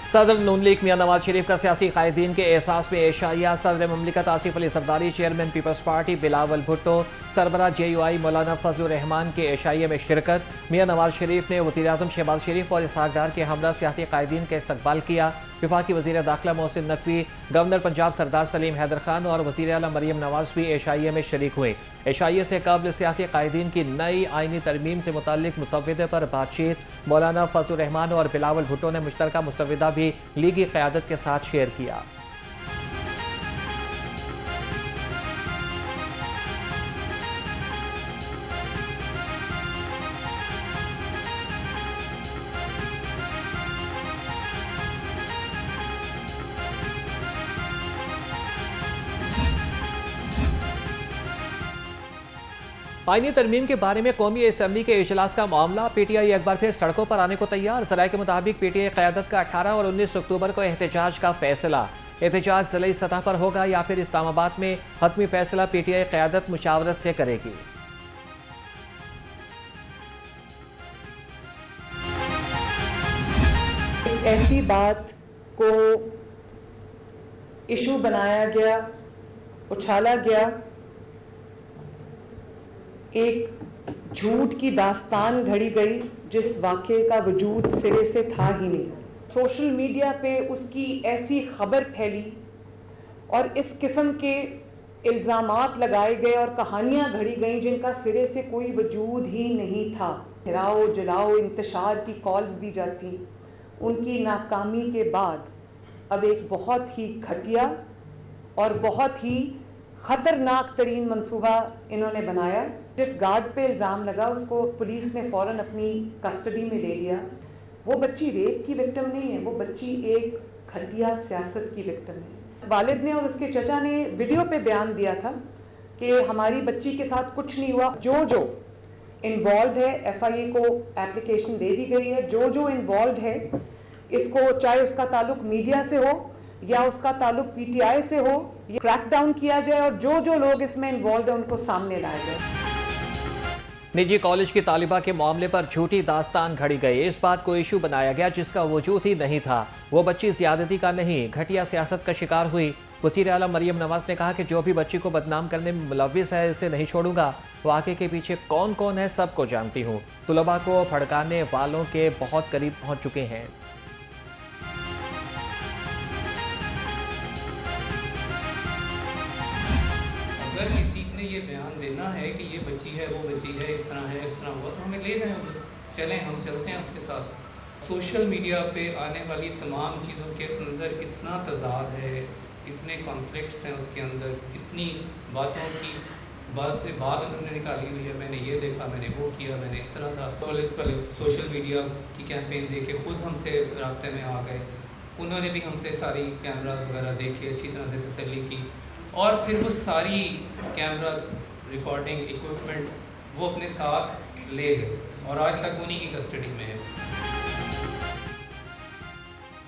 सदर नून लीग मियां नवाज शरीफ का सियासी कायदीन के एहसास में एशाइया। सदर ममलिकत Asif Ali Zardari, chairman People's Party Bilawal Bhutto, सरबराह JUI मौलाना फजलुर रहमान के एशाइया में शिरकत। मियां नवाज शरीफ ने वज़ीर-ए-आज़म शहबाज शरीफ और इसहाक डार के हमरा सियासी कायदीन का इस्तकबाल किया। वफाकी वज़ीर दाखिला मोहसिन नकवी, गवर्नर पंजाब सरदार सलीम हैदर खान और वज़ीर आला मरियम नवाज भी एशाइया में शरीक हुए। एशाइया से कबल सियासी कायदीन की नई आइनी तरमीम से मुताल्लिक मुसव्वदे पर बातचीत मौलाना फजलुर रहमान और बिलावल भुट्टो ने मुश्तरका मुसव्वदा भी लीगी क़यादत के साथ शेयर किया। आईनी तरमीम के बारे में कौमी असम्बली के इजलास का मामला। PTI एक बार फिर सड़कों पर आने को तैयार। ज़राए के मुताबिक PTI क़यादत का 18 और 19 अक्टूबर को एहतजाज का फैसला। एहतजाज ज़िली सतह पर होगा या फिर इस्लामाबाद में हतमी फैसला PTI क़यादत मुशावरत से करेगी। एक ऐसी बात को इशू बनाया गया, उछाला गया, एक झूठ की दास्तान घड़ी गई जिस वाक़े का वजूद सिरे से था ही नहीं। सोशल मीडिया पे उसकी ऐसी खबर फैली और इस किस्म के इल्ज़ामात लगाए गए और कहानियां घड़ी गईं जिनका सिरे से कोई वजूद ही नहीं था। गिराओ जलाओ इंतशार की कॉल्स दी जाती। उनकी नाकामी के बाद अब एक बहुत ही घटिया और बहुत ही ख़तरनाक तरीन मंसूबा इन्होंने बनाया। जिस गार्ड पे इल्ज़ाम लगा उसको पुलिस ने फ़ौरन अपनी कस्टडी में ले लिया। वो बच्ची रेप की विक्टिम नहीं है, वो बच्ची एक घटिया सियासत की विक्टिम है। वालिद ने और उसके चचा ने वीडियो पे बयान दिया था कि हमारी बच्ची के साथ कुछ नहीं हुआ। जो जो इन्वॉल्व है, FIA को एप्लीकेशन दे दी गई है। जो जो इन्वॉल्व है, इसको चाहे उसका ताल्लुक मीडिया से हो या उसका ताल्लुक PTI से हो, ये क्रैकडाउन किया जाए और जो जो लोग इसमें इन्वॉल्व है उनको सामने लाया जाए। निजी कॉलेज की तालिबा के मामले पर झूठी दास्तान घड़ी गई। इस बात को इशू बनाया गया जिसका वजूद ही नहीं था। वो बच्ची ज्यादती का नहीं, घटिया सियासत का शिकार हुई। वज़ीर आला मरियम नवाज ने कहा कि जो भी बच्ची को बदनाम करने में मुलव्विस है इसे नहीं छोड़ूंगा। वाक़े के पीछे कौन कौन है सबको जानती हूँ। तुलबा को भड़काने वालों के बहुत करीब पहुँच चुके हैं। अगर किसी ने ये बयान देना है कि ये बच्ची है, वो बच्ची है, इस तरह हुआ, तो हमें ले जाएं उधर, चलें हम चलते हैं उसके साथ। सोशल मीडिया पे आने वाली तमाम चीज़ों के अंदर इतना तज़ाद है, इतने कॉन्फ्लिक्ट्स हैं उसके अंदर, इतनी बातों की बात से बात उन्होंने निकाली हुई है। मैंने ये देखा, मैंने वो किया, मैंने इस तरह था। पुलिस वाले सोशल मीडिया की कैंपेन देख के खुद हमसे राब्ते में आ गए। उन्होंने भी हमसे सारी कैमराज वगैरह देखे, अच्छी तरह से तसल्ली की और फिर वो सारी कैमरास, रिकॉर्डिंग इक्विपमेंट वो अपने साथ ले गए और आज तक उन्हीं की कस्टडी में है।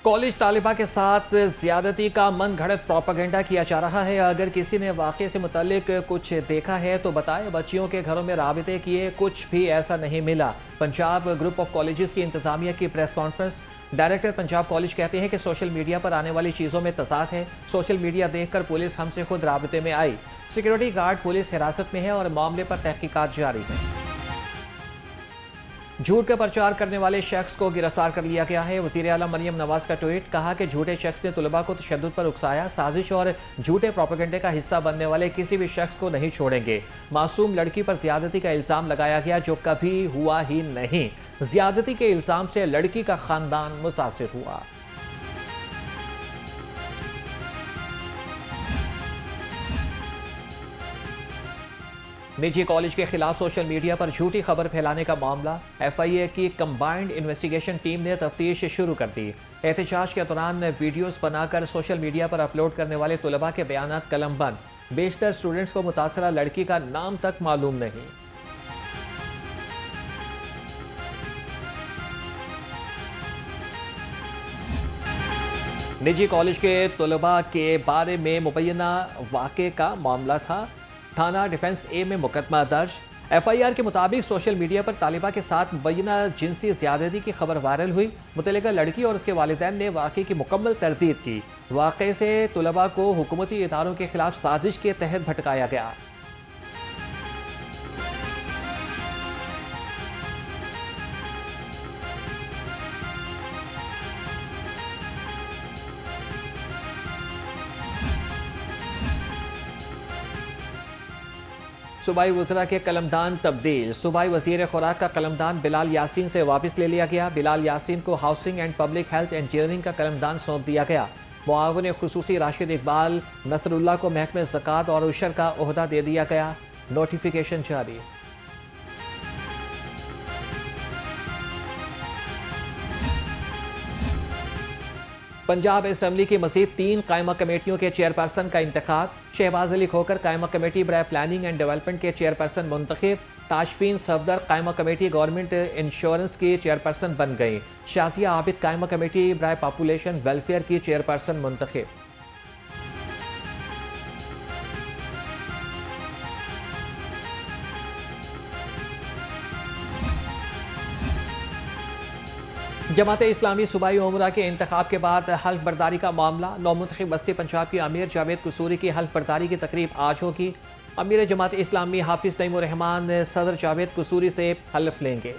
कॉलेज तालिबा के साथ ज्यादती का मन घड़त प्रोपेगेंडा किया जा रहा है। अगर किसी ने वाक़े से मुतालिक कुछ देखा है तो बताए। बच्चियों के घरों में राबिते किए, कुछ भी ऐसा नहीं मिला। पंजाब ग्रुप ऑफ कॉलेजेस की इंतजामिया की press conference. Director Punjab college कहते हैं कि सोशल मीडिया पर आने वाली चीज़ों में तज़ाद है। सोशल मीडिया देखकर पुलिस हमसे खुद राबिते में आई। सिक्योरिटी गार्ड पुलिस हिरासत में है और मामले पर तहकीकात जारी है। झूठ का प्रचार करने वाले शख्स को गिरफ्तार कर लिया गया है। वज़ीर आला मरियम नवाज का ट्वीट, कहा कि झूठे शख्स ने तुलबा को तशद्दुद पर उकसाया। साजिश और झूठे प्रोपेगेंडे का हिस्सा बनने वाले किसी भी शख्स को नहीं छोड़ेंगे। मासूम लड़की पर ज्यादती का इल्ज़ाम लगाया गया जो कभी हुआ ही नहीं। ज्यादती के इल्ज़ाम से लड़की का खानदान मुतासिर हुआ। निजी कॉलेज के खिलाफ सोशल मीडिया पर झूठी खबर फैलाने का मामला। FIA की कंबाइंड इन्वेस्टिगेशन टीम ने तफ्तीश शुरू कर दी। एहतजाज के दौरान वीडियोस बनाकर सोशल मीडिया पर अपलोड करने वाले तुलबा के बयानात कलमबंद। बेशतर स्टूडेंट्स को मुतासरा लड़की का नाम तक मालूम नहीं। निजी कॉलेज के तुलबा के बारे में मुबैना वाक़े का मामला था। थाना डिफेंस A में मुकदमा दर्ज। FIR के मुताबिक सोशल मीडिया पर तालिबा के साथ मुबैना जिनसी ज्यादती की खबर वायरल हुई। मुतल्लिका लड़की और उसके वालिदैन ने वाक़े की मुकम्मल तरदीद की। वाक़े से तुलबा को हुकूमती इदारों के खिलाफ साजिश के तहत भटकाया गया। सूबाई वज़रा के कलमदान तब्दील। सूबाई वज़ीर खुराक का कलमदान बिलाल यासीन से वापस ले लिया गया। बिलाल यासीन को housing and public health engineering का कलमदान सौंप दिया गया। मुआविन खुसूसी राशिद इकबाल नसरुल्लाह को महकमे ज़कात और उशर का ओहदा दे दिया गया। नोटिफिकेशन जारी। पंजाब असम्बली की मज़ीद 3 कायमा कमेटियों के चेयरपर्सन का इंतखाब। शहबाज अली खोकर कायमा कमेटी बराए प्लानिंग एंड डेवलपमेंट के चेयरपर्सन मुंतखब। ताशफीन सफदर कायमा कमेटी गवर्नमेंट इंश्योरेंस की चेयरपर्सन बन गई। शाजिया आबिद कायमा कमेटी बराए पॉपुलेशन वेलफेयर की चेयरपर्सन मुंतखब। जमात इस्लामी सूबाई उमरा के इंतखाब के बाद हल्फ बर्दारी का मामला। नौमुंतखब बस्ती पंजाब की अमीर जावेद कसूरी की हल्फ बर्दारी की तकरीब आज होगी। अमीर जमात इस्लामी हाफिज नईमुर रहमान सदर जावेद कसूरी से हल्फ लेंगे।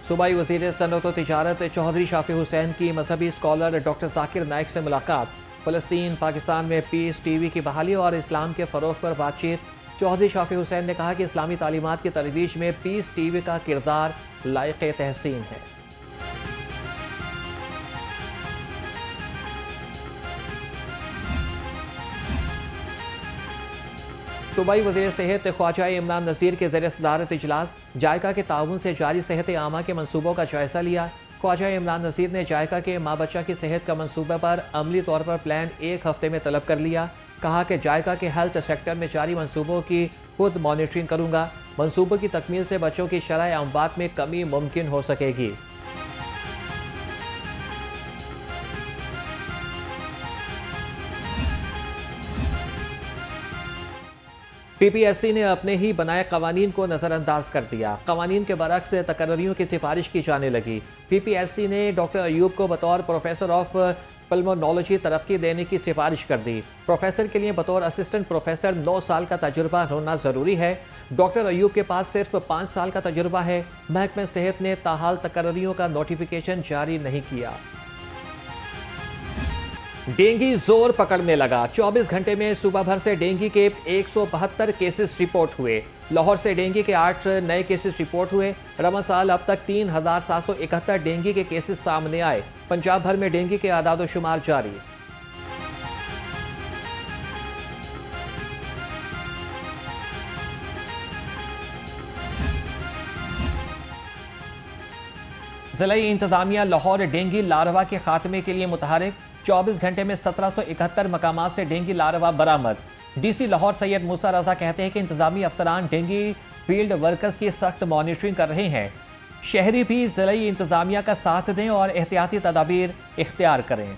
सूबाई वज़ीर सनअत व तिजारत चौधरी शाफी हुसैन की मजहबी स्कॉलर डॉक्टर जाकिर नाइक से मुलाकात। फ़लस्तीन पाकिस्तान में पीस टीवी की बहाली और इस्लाम के फ़रोग़ पर बातचीत। चौधरी शाफी हुसैन ने कहा कि इस्लामी तालीमात की तरवीज में पीस टीवी का किरदार लायक़ तहसीन है। सूबाई वज़ीर सेहत ख्वाजा इमरान नज़ीर के ज़रिए सदारत इजलास। जायका के ताउन से जारी सेहत आमा के मनसूबों का जायज़ा लिया। ख्वाजा इमरान नज़ीर ने जायका के माँ बच्चा की सेहत का मनसूबे पर अमली तौर पर प्लान 1 हफ्ते में तलब कर लिया। कहा कि जायका के हेल्थ सेक्टर में जारी मनसूबों की खुद मॉनिटरिंग करूँगा। मनसूबों की तकमील से बच्चों की शरह अमवात में कमी मुमकिन हो सकेगी। PPSC ने अपने ही बनाए कवानीन को नज़रअंदाज कर दिया। कवानीन के बरक्स तकर्रियों की सिफारिश की जाने लगी। PPSC ने डॉक्टर अयूब को बतौर प्रोफेसर ऑफ पल्मोनोलॉजी तरक्की देने की सिफारिश कर दी। प्रोफेसर के लिए बतौर असिस्टेंट प्रोफेसर 9 साल का तजुर्बा होना ज़रूरी है। डॉक्टर अयूब के पास सिर्फ 5 साल का तजुर्बा है। महकमा सेहत ने ताहाल तकर्रियों का नोटिफिकेशन जारी नहीं किया। डेंगू जोर पकड़ने लगा। 24 घंटे में सूबा भर से डेंगू के 172 केसेस रिपोर्ट हुए। लाहौर से डेंगू के 8 नए केसेस रिपोर्ट हुए। रमज़ान साल अब तक 3771 डेंगू के केसेस सामने आए। पंजाब भर में डेंगू के आदाद शुमार जारी। ज़िला इंतजामिया लाहौर डेंगू लार्वा के खात्मे के लिए मुतहरिक। 24 घंटे में 1771 मकामात से डेंगू लार्वा बरामद। DC लाहौर सैयद मूसा रजा कहते हैं कि इंतजामी अफसरान डेंगू फील्ड वर्कर्स की सख्त मॉनिटरिंग कर रहे हैं। शहरी भी ज़िला इंतजामिया का साथ दें और एहतियाती तदाबीर इख्तियार करें।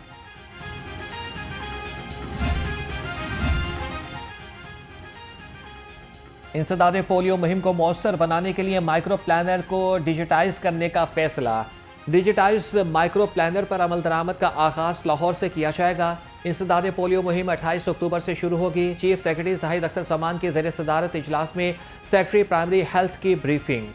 इंसदाद पोलियो मुहिम को मौसर बनाने के लिए माइक्रो प्लानर को डिजिटाइज करने का फैसला। डिजिटाइज माइक्रो प्लानर पर अमल दरामद का आगाज लाहौर से किया जाएगा। इंसदाद पोलियो मुहिम 28 अक्टूबर से शुरू होगी। चीफ सेक्रेटरी जाहिद अख्तर समान के ज़रिए सदारत इजलास में सेक्रेटरी प्राइमरी हेल्थ की ब्रीफिंग।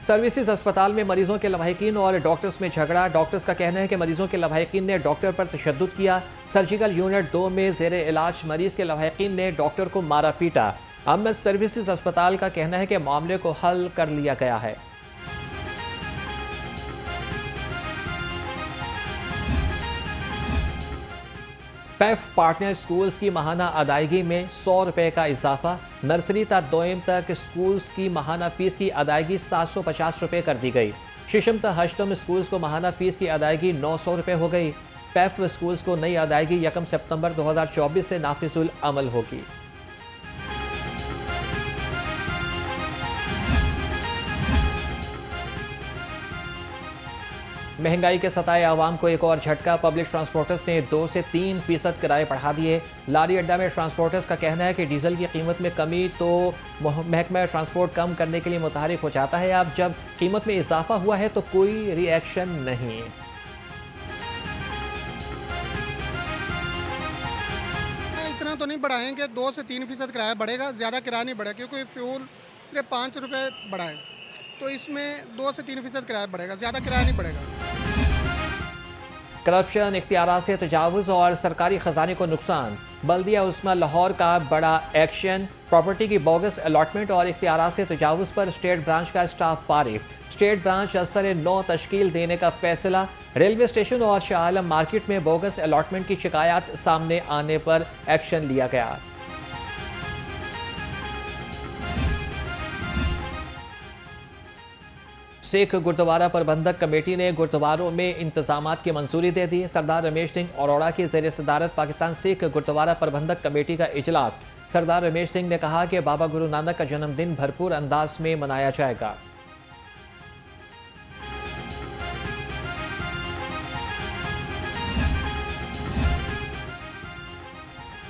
सर्विसेज अस्पताल में मरीजों के लवाहिकीन और डॉक्टर्स में झगड़ा। डॉक्टर्स का कहना है कि मरीजों के लवाहिकीन ने डॉक्टर पर तशद्दुद किया। सर्जिकल यूनिट 2 में ज़ेरे इलाज मरीज के लवाहिकीन ने डॉक्टर को मारा पीटा। अहमद सर्विसेज अस्पताल का कहना है कि मामले को हल कर लिया गया है। पैफ पार्टनर स्कूल्स की माहाना अदायगी में 100 रुपये का इजाफा। नर्सरी तक दोयम तक स्कूल्स की माहाना फीस की अदायगी 750 रुपये कर दी गई। शिशम तक हश्तम स्कूल्स को माहाना फीस की अदायगी 900 रुपये हो गई। पैफ स्कूल्स को नई अदायगी 1 सितंबर 2024 से नाफिजुल अमल होगी। महंगाई के सताए आवाम को एक और झटका। पब्लिक ट्रांसपोर्टर्स ने 2 से 3% किराए बढ़ा दिए। लारी अड्डा में ट्रांसपोर्टर्स का कहना है कि डीजल की कीमत में कमी तो महकमा ट्रांसपोर्ट कम करने के लिए मुतहरिक हो जाता है। अब जब कीमत में इजाफा हुआ है तो कोई रिएक्शन नहीं। इतना तो नहीं बढ़ाएंगे, 2 से 3% किराया बढ़ेगा, ज़्यादा किराया नहीं बढ़ेगा क्योंकि फ्यूल सिर्फ 5 रुपये बढ़ा है, तो इसमें 2 से 3% किराया बढ़ेगा, ज़्यादा किराया नहीं बढ़ेगा। करप्शन, इख्तियारात से तजावुज़ और सरकारी खजाने को नुकसान। बल्दिया उस्मा लाहौर का बड़ा एक्शन। प्रॉपर्टी की बोगस अलॉटमेंट और इख्तियारात से तजावुज़ पर स्टेट ब्रांच का स्टाफ फारिग। स्टेट ब्रांच असर 9 तश्कील देने का फैसला। रेलवे स्टेशन और शाह आलम मार्केट में बोगस अलॉटमेंट की शिकायत सामने आने पर एक्शन लिया गया। सिख गुरुद्वारा प्रबंधक कमेटी ने गुरुद्वारों में इंतजामात की मंजूरी दे दी। सरदार रमेश सिंह अरोड़ा की ज़ेर सदारत पाकिस्तान सिख गुरुद्वारा प्रबंधक कमेटी का इजलास। सरदार रमेश सिंह ने कहा कि बाबा गुरु नानक का जन्मदिन भरपूर अंदाज में मनाया जाएगा।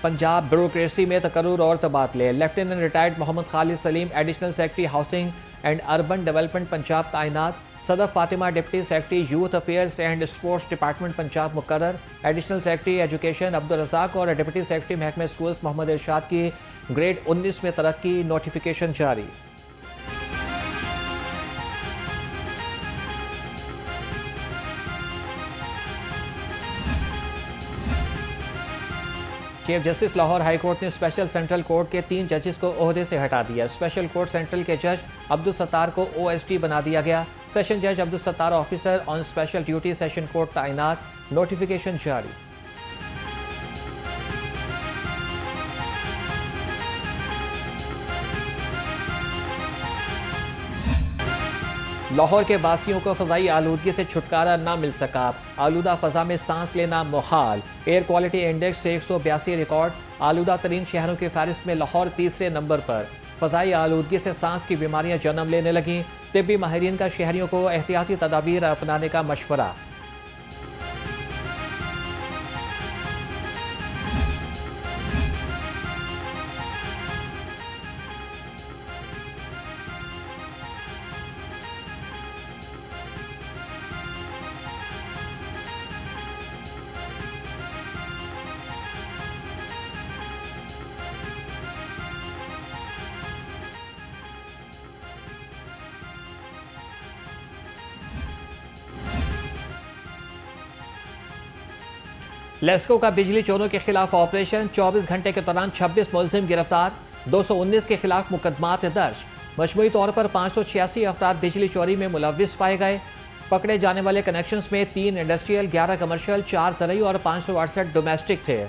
पंजाब ब्यूरोक्रेसी में तकर्रुर और तबादले। Lieutenant retired Mohammad Khalid Saleem additional secretary housing and urban development Punjab तैनात। Sadaf Fatima deputy secretary youth affairs and sports department Punjab मुकर्रर। Additional secretary education Abdul Razzaq और डिप्टी सेक्रेटरी महकमा स्कूल्स मोहम्मद इरशाद की ग्रेड 19 में तरक्की। नोटिफिकेशन जारी। Chief justice Lahore High Court ने स्पेशल सेंट्रल कोर्ट के 3 जजेस को ओहदे से हटा दिया। स्पेशल कोर्ट सेंट्रल के जज अब्दुल सत्तार को OSD बना दिया गया। सेशन जज Abdul Sattar officer on special duty session court तैनात। नोटिफिकेशन जारी। लाहौर के वासियों को फ़ज़ाई आलूदगी से छुटकारा न मिल सका। आलूदा फ़ज़ा में सांस लेना मुहाल। एयर क्वालिटी इंडेक्स से 182 रिकॉर्ड। आलूदा तरीन शहरों की फहरिस्त में लाहौर तीसरे नंबर पर। फ़ज़ाई आलूदगी से सांस की बीमारियां जन्म लेने लगीं। तिब्बी माहिरीन का शहरियों को एहतियाती तदाबीर अपनाने का मशवरा। लेस्को का बिजली चोरों के खिलाफ ऑपरेशन। 24 घंटे के दौरान 26 मुलजिम गिरफ्तार। 219 के खिलाफ मुकदमात दर्ज। मजमूई तौर पर 586 अफराद बिजली चोरी में मुलविस पाए गए। पकड़े जाने वाले कनेक्शंस में 3 इंडस्ट्रियल, 11 कमर्शियल, 4 ज़रई और 568 डोमेस्टिक थे।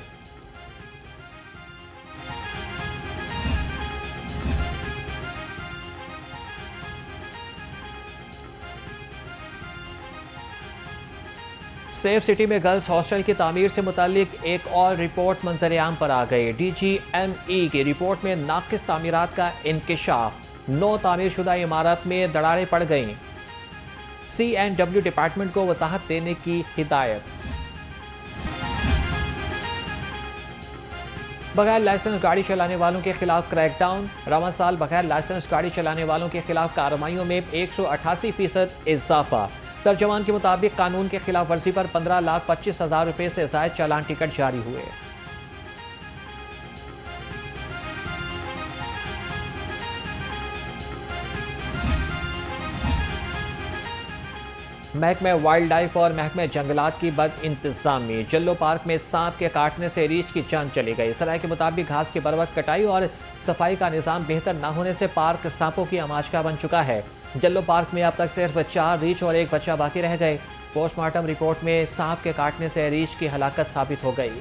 सेफ सिटी में गर्ल्स हॉस्टल की तामीर से मुतालिक एक और रिपोर्ट मंजर-ए-आम पर आ गई। DGME की रिपोर्ट में नाकिस तामीरात का इंकिशाफ। 9 तामीरशुदा इमारत में दरारें पड़ गईं। C&W डिपार्टमेंट को वजाहत देने की हिदायत। बगैर लाइसेंस गाड़ी चलाने वालों के खिलाफ क्रैकडाउन। रवां साल बगैर लाइसेंस गाड़ी चलाने वालों के खिलाफ कार्रवाइयों में 188% इजाफा। तर्जमान के मुताबिक कानून के खिलाफ वर्जी पर 15,25,000 रुपये से ज़ायद चालान टिकट जारी हुए। महकमा वाइल्ड लाइफ और महकमा जंगलात की बद इंतजामी। जल्लो पार्क में सांप के काटने से रीछ की जान चली गई। सराय के मुताबिक घास की बरवक्त कटाई और सफाई का निज़ाम बेहतर न होने से पार्क सांपों की आमाज का बन चुका है। जल्लो पार्क में अब तक सिर्फ 4 रीछ और 1 बच्चा बाकी रह गए। पोस्टमार्टम रिपोर्ट में सांप के काटने से रीछ की हलाकत साबित हो गई।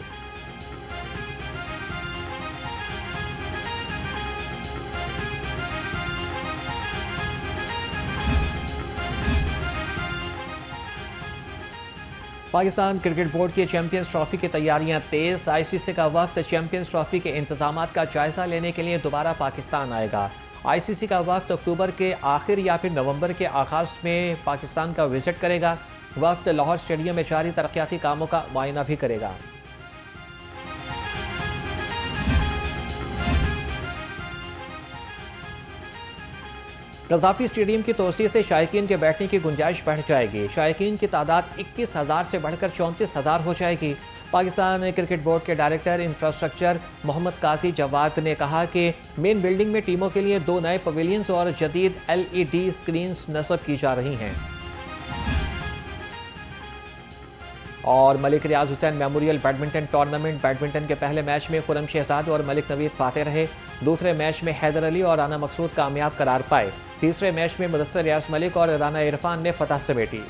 पाकिस्तान क्रिकेट बोर्ड की चैंपियंस ट्रॉफी की तैयारियां तेज। ICC का वफ्द चैंपियंस ट्रॉफी के इंतजामात का जायजा लेने के लिए दोबारा पाकिस्तान आएगा। ICC का वफ्द अक्टूबर के आखिर या फिर नवंबर के आगाज में पाकिस्तान का विजिट करेगा। वफ्द लाहौर स्टेडियम में जारी तरक्याती कामों का मुआयना भी करेगा। कज़ाफी स्टेडियम की तोसी से शायकीन के बैठने की गुंजाइश बढ़ जाएगी। शायकीन की तादाद 21,000 से बढ़कर 34,000 हो जाएगी। पाकिस्तान क्रिकेट बोर्ड के डायरेक्टर इंफ्रास्ट्रक्चर मोहम्मद काजी जवाद ने कहा कि मेन बिल्डिंग में टीमों के लिए 2 नए पवेलियंस और जदीद LED स्क्रीन्स नस्ब की जा रही हैं। और Malik Riaz Hussain memorial badminton tournament badminton के पहले मैच में खुरम शहजाद और मलिक नवीद फाते रहे। दूसरे मैच में हैदर अली और राना मकसूद कामयाब करार पाए। तीसरे मैच में मुदस्सिर रियाज मलिक और राना इरफान ने फतह समेटी।